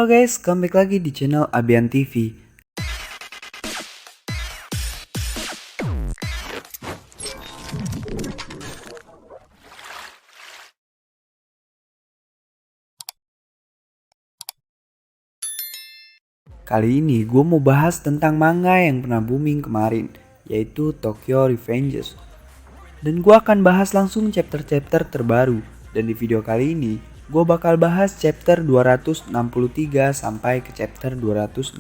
Halo guys, comeback lagi di channel Abian TV. Kali ini gue mau bahas tentang manga yang pernah booming kemarin, yaitu Tokyo Revengers. Dan gue akan bahas langsung chapter-chapter terbaru. Dan di video kali ini, gue bakal bahas chapter 263 sampai ke chapter 264.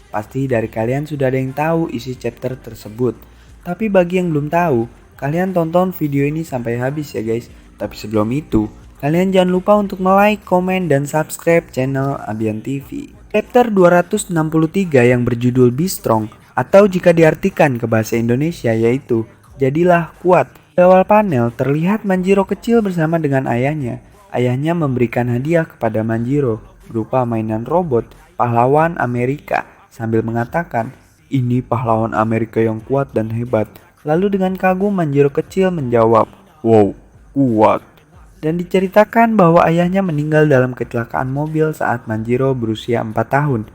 Pasti dari kalian sudah ada yang tahu isi chapter tersebut. Tapi bagi yang belum tahu, kalian tonton video ini sampai habis ya guys. Tapi sebelum itu, kalian jangan lupa untuk like, komen, dan subscribe channel Abian TV. Chapter 263 yang berjudul Be Strong, atau jika diartikan ke bahasa Indonesia yaitu Jadilah Kuat. Di awal panel terlihat Manjiro kecil bersama dengan ayahnya. Ayahnya memberikan hadiah kepada Manjiro berupa mainan robot pahlawan Amerika sambil mengatakan, "Ini pahlawan Amerika yang kuat dan hebat." Lalu dengan kagum Manjiro kecil menjawab, "Wow, kuat." Dan diceritakan bahwa ayahnya meninggal dalam kecelakaan mobil saat Manjiro berusia 4 tahun.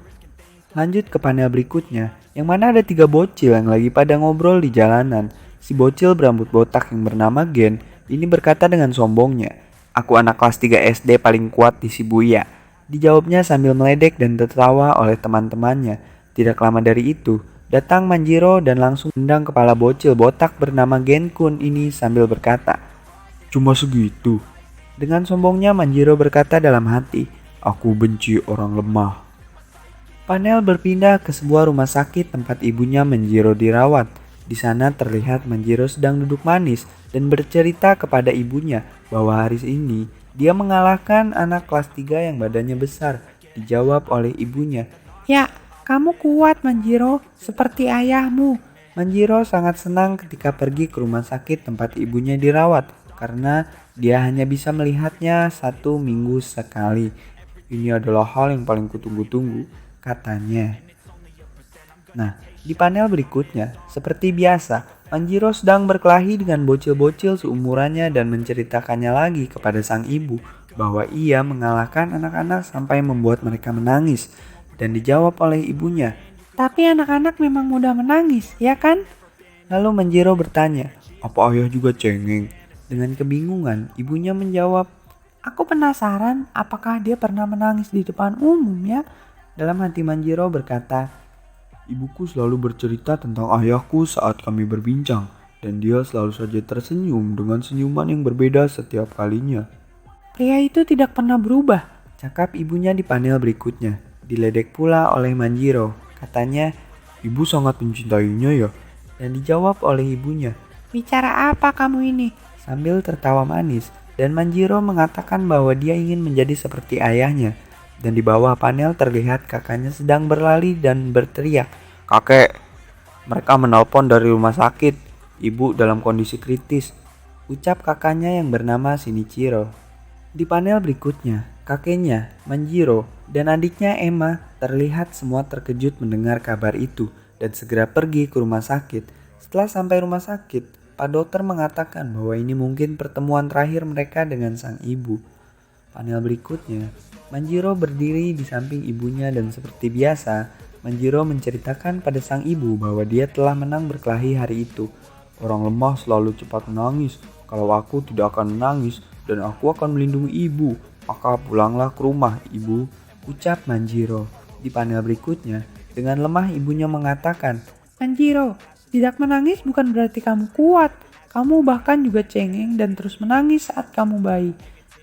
Lanjut ke panel berikutnya, yang mana ada 3 bocil yang lagi pada ngobrol di jalanan. Si bocil berambut botak yang bernama Gen ini berkata dengan sombongnya, "Aku anak kelas 3 SD paling kuat di Shibuya." Dijawabnya sambil meledek dan tertawa oleh teman-temannya. Tidak lama dari itu, datang Manjiro dan langsung tendang kepala bocil botak bernama Gen-kun ini sambil berkata, "Cuma segitu." Dengan sombongnya Manjiro berkata dalam hati, "Aku benci orang lemah." Panel berpindah ke sebuah rumah sakit tempat ibunya Manjiro dirawat. Di sana terlihat Manjiro sedang duduk manis dan bercerita kepada ibunya bahwa hari ini dia mengalahkan anak kelas 3 yang badannya besar. Dijawab oleh ibunya, "Ya, kamu kuat Manjiro, seperti ayahmu." Manjiro sangat senang ketika pergi ke rumah sakit tempat ibunya dirawat karena dia hanya bisa melihatnya 1 minggu sekali. "Ini adalah hal yang paling kutunggu-tunggu," katanya. Nah, di panel berikutnya, seperti biasa, Manjiro sedang berkelahi dengan bocil-bocil seumurannya dan menceritakannya lagi kepada sang ibu bahwa ia mengalahkan anak-anak sampai membuat mereka menangis. Dan dijawab oleh ibunya, "Tapi anak-anak memang mudah menangis, ya kan?" Lalu Manjiro bertanya, "Apa ayah juga cengeng?" Dengan kebingungan, ibunya menjawab, "Aku penasaran apakah dia pernah menangis di depan umum ya?" Dalam hati Manjiro berkata, "Ibuku selalu bercerita tentang ayahku saat kami berbincang, dan dia selalu saja tersenyum dengan senyuman yang berbeda setiap kalinya." "Pria itu tidak pernah berubah," cakap ibunya di panel berikutnya. Diledek pula oleh Manjiro. Katanya, "Ibu sangat mencintainya ya?" Dan dijawab oleh ibunya, "Bicara apa kamu ini?" Sambil tertawa manis. Dan Manjiro mengatakan bahwa dia ingin menjadi seperti ayahnya. Dan di bawah panel terlihat kakaknya sedang berlari dan berteriak, "Kakek, mereka menelpon dari rumah sakit. Ibu dalam kondisi kritis," ucap kakaknya yang bernama Shinichiro. Di panel berikutnya, kakeknya, Manjiro, dan adiknya Emma terlihat semua terkejut mendengar kabar itu dan segera pergi ke rumah sakit. Setelah sampai rumah sakit, Pak Dokter mengatakan bahwa ini mungkin pertemuan terakhir mereka dengan sang ibu. Panel berikutnya, Manjiro berdiri di samping ibunya dan seperti biasa, Manjiro menceritakan pada sang ibu bahwa dia telah menang berkelahi hari itu. "Orang lemah selalu cepat menangis. Kalau aku tidak akan menangis dan aku akan melindungi ibu, maka pulanglah ke rumah, ibu," ucap Manjiro. Di panel berikutnya, dengan lemah ibunya mengatakan, "Manjiro, tidak menangis bukan berarti kamu kuat. Kamu bahkan juga cengeng dan terus menangis saat kamu bayi.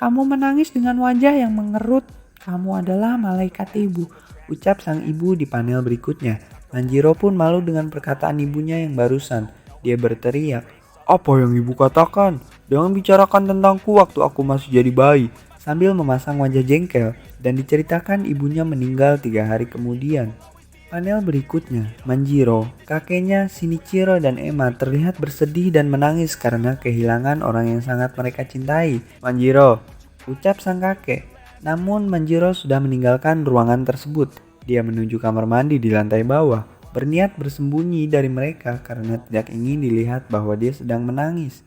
Kamu menangis dengan wajah yang mengerut. Kamu adalah malaikat ibu," ucap sang ibu di panel berikutnya. Manjiro pun malu dengan perkataan ibunya yang barusan. Dia berteriak, "Apa yang ibu katakan? Jangan bicarakan tentangku waktu aku masih jadi bayi," sambil memasang wajah jengkel. Dan diceritakan ibunya meninggal 3 hari kemudian. Panel berikutnya, Manjiro, kakeknya Shinichiro dan Emma terlihat bersedih dan menangis karena kehilangan orang yang sangat mereka cintai. "Manjiro," ucap sang kakek. Namun Manjiro sudah meninggalkan ruangan tersebut. Dia menuju kamar mandi di lantai bawah, berniat bersembunyi dari mereka karena tidak ingin dilihat bahwa dia sedang menangis.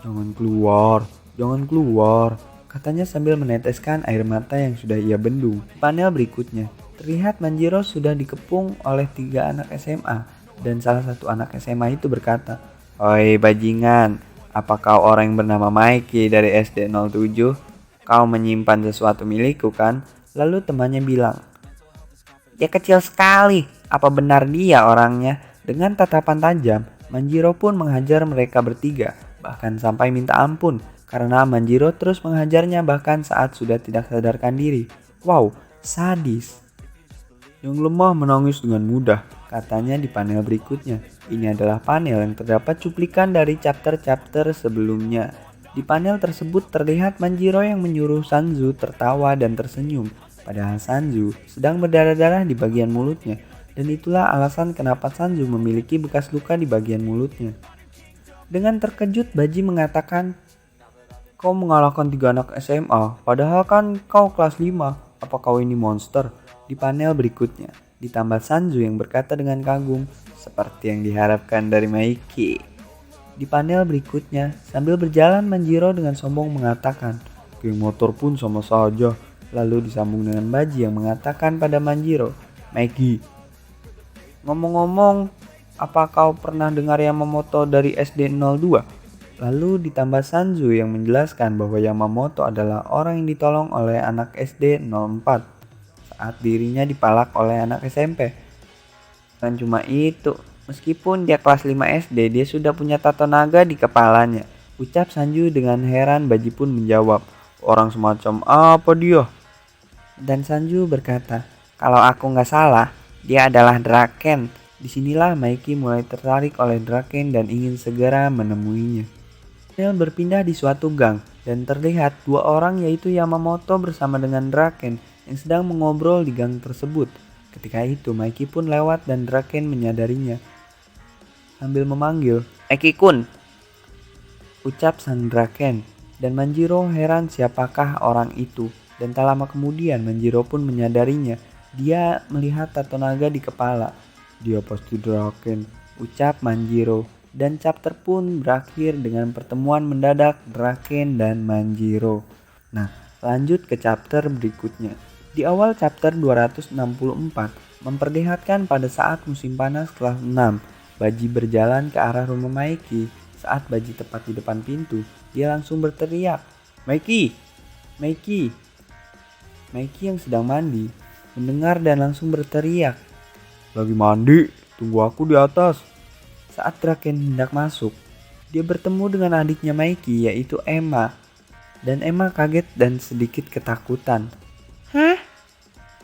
"Jangan keluar, jangan keluar," katanya sambil meneteskan air mata yang sudah ia bendung. Panel berikutnya, terlihat Manjiro sudah dikepung oleh 3 anak SMA dan salah satu anak SMA itu berkata, "Oi bajingan, apa kau orang yang bernama Mikey dari SD 07? Kau menyimpan sesuatu milikku kan?" Lalu temannya bilang, "Dia kecil sekali, apa benar dia orangnya?" Dengan tatapan tajam, Manjiro pun menghajar mereka bertiga, bahkan sampai minta ampun karena Manjiro terus menghajarnya bahkan saat sudah tidak sadarkan diri. Wow, sadis. Yang lemah menangis dengan mudah, katanya di panel berikutnya. Ini adalah panel yang terdapat cuplikan dari chapter-chapter sebelumnya. Di panel tersebut terlihat Manjiro yang menyuruh Sanju tertawa dan tersenyum, padahal Sanju sedang berdarah-darah di bagian mulutnya. Dan itulah alasan kenapa Sanju memiliki bekas luka di bagian mulutnya. Dengan terkejut, Baji mengatakan, "Kau mengalahkan 3 anak SMA, padahal kan kau kelas 5. Apa kau ini monster?" Di panel berikutnya, ditambah Sanju yang berkata dengan kagum, seperti yang diharapkan dari Maiki. Di panel berikutnya, sambil berjalan Manjiro dengan sombong mengatakan, "Geng motor pun sama saja." Lalu disambung dengan Baji yang mengatakan pada Manjiro, "Maiki, ngomong-ngomong, apa kau pernah dengar Yamamoto dari SD 02? Lalu ditambah Sanju yang menjelaskan bahwa Yamamoto adalah orang yang ditolong oleh anak SD 04 saat dirinya dipalak oleh anak SMP. Dan cuma itu, meskipun dia kelas 5 SD, dia sudah punya tato naga di kepalanya. Ucap Sanju dengan heran. Baji pun menjawab, "Orang semacam apa dia?" Dan Sanju berkata, "Kalau aku nggak salah, dia adalah Draken." Disinilah Maiki mulai tertarik oleh Draken dan ingin segera menemuinya. Panel berpindah di suatu gang dan terlihat 2 orang yaitu Yamamoto bersama dengan Draken yang sedang mengobrol di gang tersebut. Ketika itu Maiki pun lewat dan Draken menyadarinya. Sambil memanggil, "Maiki-kun," ucap sang Draken, dan Manjiro heran siapakah orang itu. Dan tak lama kemudian Manjiro pun menyadarinya. Dia melihat tato naga di kepala. "Dia pasti Draken," ucap Manjiro. Dan chapter pun berakhir dengan pertemuan mendadak Draken dan Manjiro. Nah, lanjut ke chapter berikutnya. Di awal chapter 264 memperlihatkan pada saat musim panas kelas 6, Baji berjalan ke arah rumah Maiki. Saat Baji tepat di depan pintu, dia langsung berteriak, "Maiki! Maiki!" Maiki yang sedang mandi mendengar dan langsung berteriak, "Lagi mandi, tunggu aku di atas." Saat Draken hendak masuk, dia bertemu dengan adiknya Maiki yaitu Emma. Dan Emma kaget dan sedikit ketakutan. "Hah?"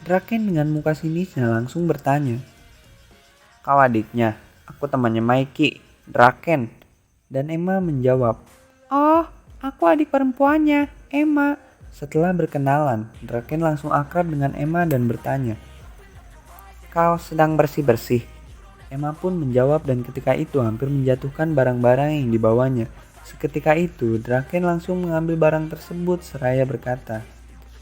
Draken dengan muka sinisnya langsung bertanya, "Kau adiknya? Aku temannya Maiki, Draken." Dan Emma menjawab, "Oh, aku adik perempuannya, Emma." Setelah berkenalan, Draken langsung akrab dengan Emma dan bertanya, "Kau sedang bersih-bersih?" Emma pun menjawab dan ketika itu hampir menjatuhkan barang-barang yang dibawanya. Seketika itu, Draken langsung mengambil barang tersebut seraya berkata,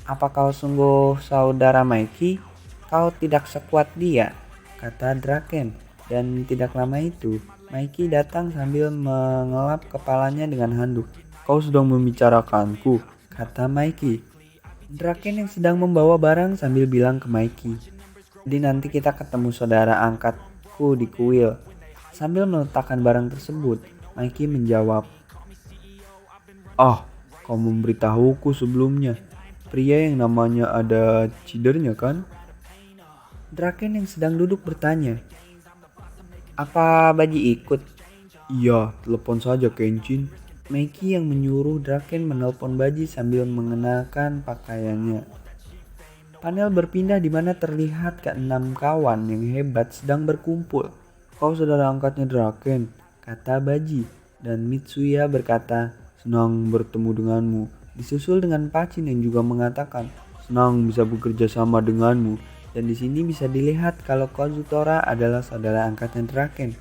"Apa kau sungguh saudara Maiki? Kau tidak sekuat dia," kata Draken. Dan tidak lama itu, Maiki datang sambil mengelap kepalanya dengan handuk. "Kau sedang membicarakanku," kata Maiki. Draken yang sedang membawa barang sambil bilang ke Maiki, "Jadi nanti kita ketemu saudara angkatku di kuil." Sambil meletakkan barang tersebut, Maiki menjawab, "Ah, kau memberitahuku sebelumnya. Pria yang namanya ada cidernya kan?" Draken yang sedang duduk bertanya, "Apa Baji ikut?" "Iya, telepon saja Kenshin." Maiki yang menyuruh Draken menelpon Baji sambil mengenakan pakaiannya. Panel berpindah di mana terlihat ke-6 kawan yang hebat sedang berkumpul. "Kau saudara angkatnya Draken," kata Baji. Dan Mitsuya berkata, "Senang bertemu denganmu." Disusul dengan Pachin yang juga mengatakan, "Senang bisa bekerja sama denganmu." Dan di sini bisa dilihat kalau Kazutora adalah saudara angkatnya Draken.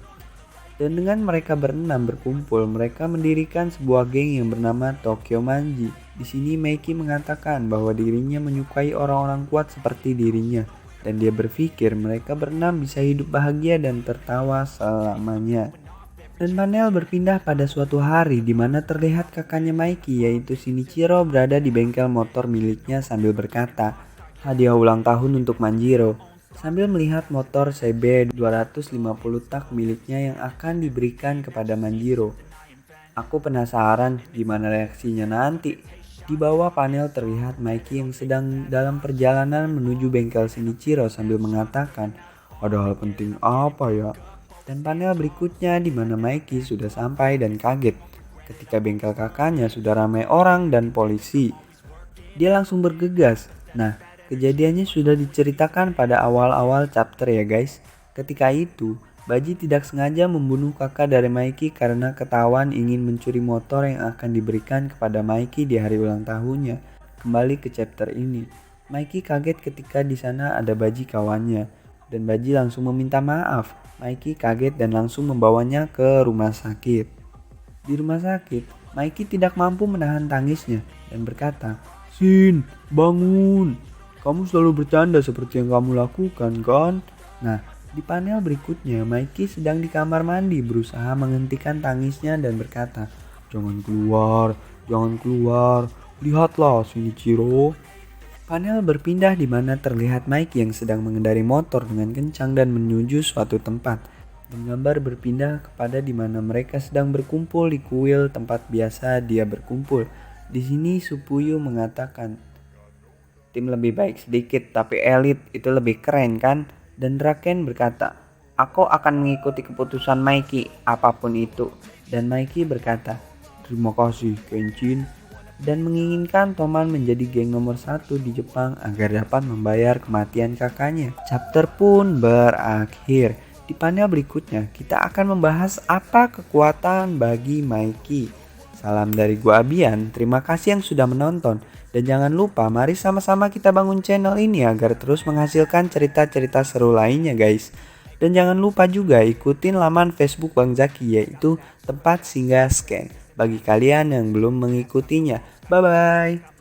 Dan dengan mereka berenam berkumpul, mereka mendirikan sebuah geng yang bernama Tokyo Manji. Di sini Maiki mengatakan bahwa dirinya menyukai orang-orang kuat seperti dirinya, dan dia berpikir mereka berenam bisa hidup bahagia dan tertawa selamanya. Dan panel berpindah pada suatu hari di mana terlihat kakaknya Mikey yaitu Shinichiro berada di bengkel motor miliknya sambil berkata, "Hadiah ulang tahun untuk Manjiro." Sambil melihat motor CB 250 tak miliknya yang akan diberikan kepada Manjiro. Aku penasaran gimana reaksinya nanti. Di bawah panel terlihat Mikey yang sedang dalam perjalanan menuju bengkel Shinichiro sambil mengatakan, "Ada hal penting apa ya?" Dan panel berikutnya di mana Mikey sudah sampai dan kaget ketika bengkel kakaknya sudah ramai orang dan polisi. Dia langsung bergegas. Nah, kejadiannya sudah diceritakan pada awal-awal chapter ya guys. Ketika itu, Baji tidak sengaja membunuh kakak dari Mikey karena ketahuan ingin mencuri motor yang akan diberikan kepada Mikey di hari ulang tahunnya. Kembali ke chapter ini, Mikey kaget ketika di sana ada Baji kawannya, dan Baji langsung meminta maaf. Mikey kaget dan langsung membawanya ke rumah sakit. Di rumah sakit, Mikey tidak mampu menahan tangisnya dan berkata, "Shin, bangun. Kamu selalu bercanda seperti yang kamu lakukan kan?" Nah, di panel berikutnya, Mikey sedang di kamar mandi berusaha menghentikan tangisnya dan berkata, "Jangan keluar, jangan keluar. Lihatlah Shinichiro." Panel berpindah di mana terlihat Mikey yang sedang mengendari motor dengan kencang dan menuju suatu tempat. Dan gambar berpindah kepada di mana mereka sedang berkumpul di kuil tempat biasa dia berkumpul. Di sini Supuyu mengatakan, "Tim lebih baik sedikit tapi elit itu lebih keren kan?" Dan Draken berkata, "Aku akan mengikuti keputusan Mikey apapun itu." Dan Mikey berkata, "Terima kasih Kenshin." Dan menginginkan Toman menjadi geng nomor 1 di Jepang agar dapat membayar kematian kakaknya. Chapter pun berakhir. Di panel berikutnya kita akan membahas apa kekuatan bagi Mikey. Salam dari gua Abian, terima kasih yang sudah menonton. Dan jangan lupa mari sama-sama kita bangun channel ini agar terus menghasilkan cerita-cerita seru lainnya guys. Dan jangan lupa juga ikutin laman Facebook Bang Zaki yaitu Tempat Singgah Scan bagi kalian yang belum mengikutinya. Bye bye.